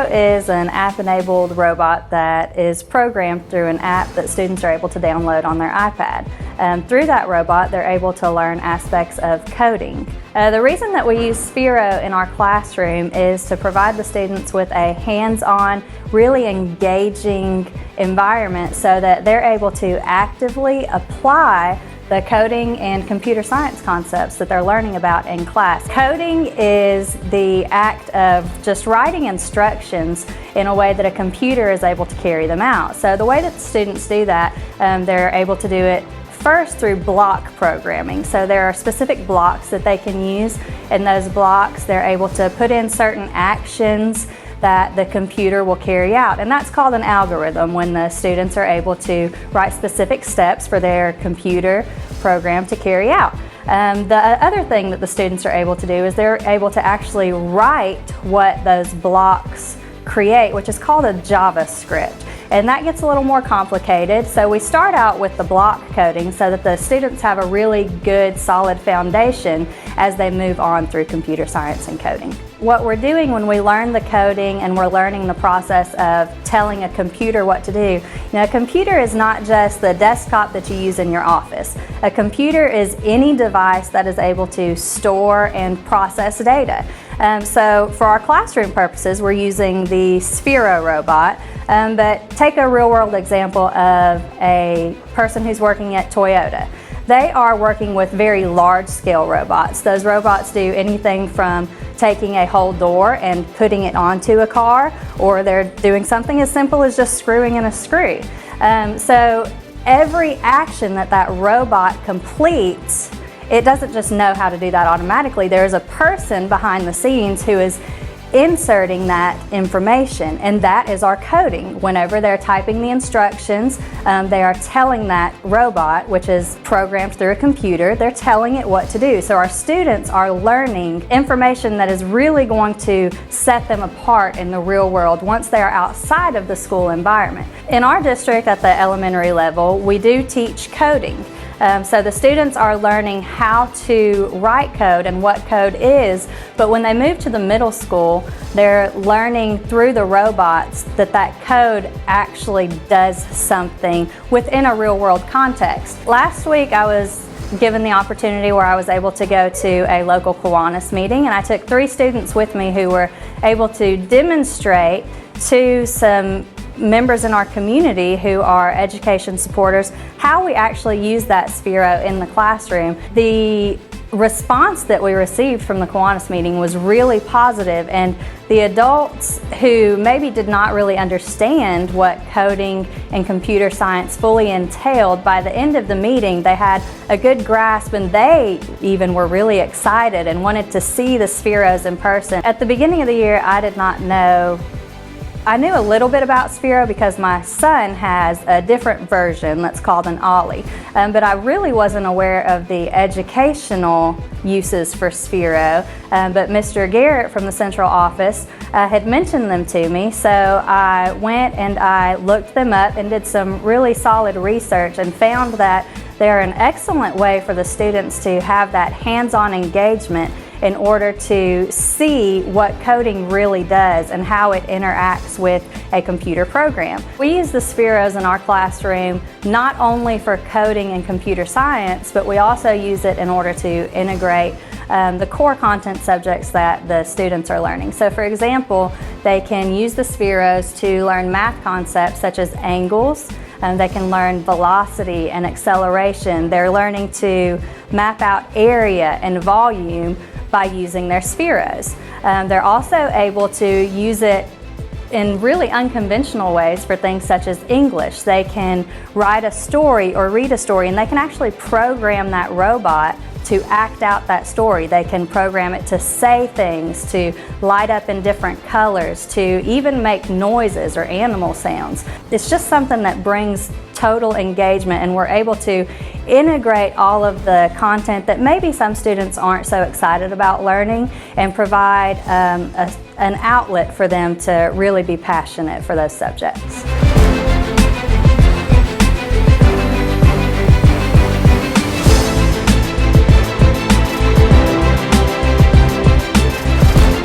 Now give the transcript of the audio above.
Sphero is an app-enabled robot that is programmed through an app that students are able to download on their iPad. Through that robot, they're able to learn aspects of coding. The reason that we use Sphero in our classroom is to provide the students with a hands-on, really engaging environment so that they're able to actively apply the coding and computer science concepts that they're learning about in class. Coding is the act of just writing instructions in a way that a computer is able to carry them out. So the way that the students do that, they're able to do it first through block programming. So there are specific blocks that they can use. In those blocks, they're able to put in certain actions that the computer will carry out, and that's called an algorithm when the students are able to write specific steps for their computer program to carry out. The other thing that the students are able to do is they're able to actually write what those blocks create, which is called a JavaScript. And that gets a little more complicated. So we start out with the block coding so that the students have a really good, solid foundation as they move on through computer science and coding. What we're doing when we learn the coding and we're learning the process of telling a computer what to do. A computer is not just the desktop that you use in your office. A computer is any device that is able to store and process data. So for our classroom purposes, we're using the Sphero robot, but take a real-world example of a person who's working at Toyota. They are working with very large-scale robots. Those robots do anything from taking a whole door and putting it onto a car, or they're doing something as simple as just screwing in a screw. So every action that that robot completes, it doesn't just know how to do that automatically. There's a person behind the scenes who is inserting that information, and that is our coding. Whenever they're typing the instructions, they are telling that robot, which is programmed through a computer, they're telling it what to do. So our students are learning information that is really going to set them apart in the real world once they are outside of the school environment. In our district at the elementary level, we do teach coding. So the students are learning how to write code and what code is, but when they move to the middle school, they're learning through the robots that that code actually does something within a real-world context. Last week I was given the opportunity where I was able to go to a local Kiwanis meeting, and I took 3 students with me who were able to demonstrate to some members in our community who are education supporters how we actually use that Sphero in the classroom. The response that we received from the Kiwanis meeting was really positive, and the adults who maybe did not really understand what coding and computer science fully entailed, by the end of the meeting they had a good grasp, and they even were really excited and wanted to see the Spheros in person. At the beginning of the year, I did not know. I knew a little bit about Sphero because my son has a different version that's called an Ollie, but I really wasn't aware of the educational uses for Sphero, but Mr. Garrett from the central office had mentioned them to me, so I went and I looked them up and did some really solid research and found that they're an excellent way for the students to have that hands-on engagement in order to see what coding really does and how it interacts with a computer program. We use the Spheros in our classroom not only for coding and computer science, but we also use it in order to integrate the core content subjects that the students are learning. So for example, they can use the Spheros to learn math concepts such as angles. They can learn velocity and acceleration. They're learning to map out area and volume by using their Spheros. They're also able to use it in really unconventional ways for things such as English. They can write a story or read a story, and they can actually program that robot to act out that story. They can program it to say things, to light up in different colors, to even make noises or animal sounds. It's just something that brings total engagement, and we're able to integrate all of the content that maybe some students aren't so excited about learning, and provide an outlet for them to really be passionate for those subjects.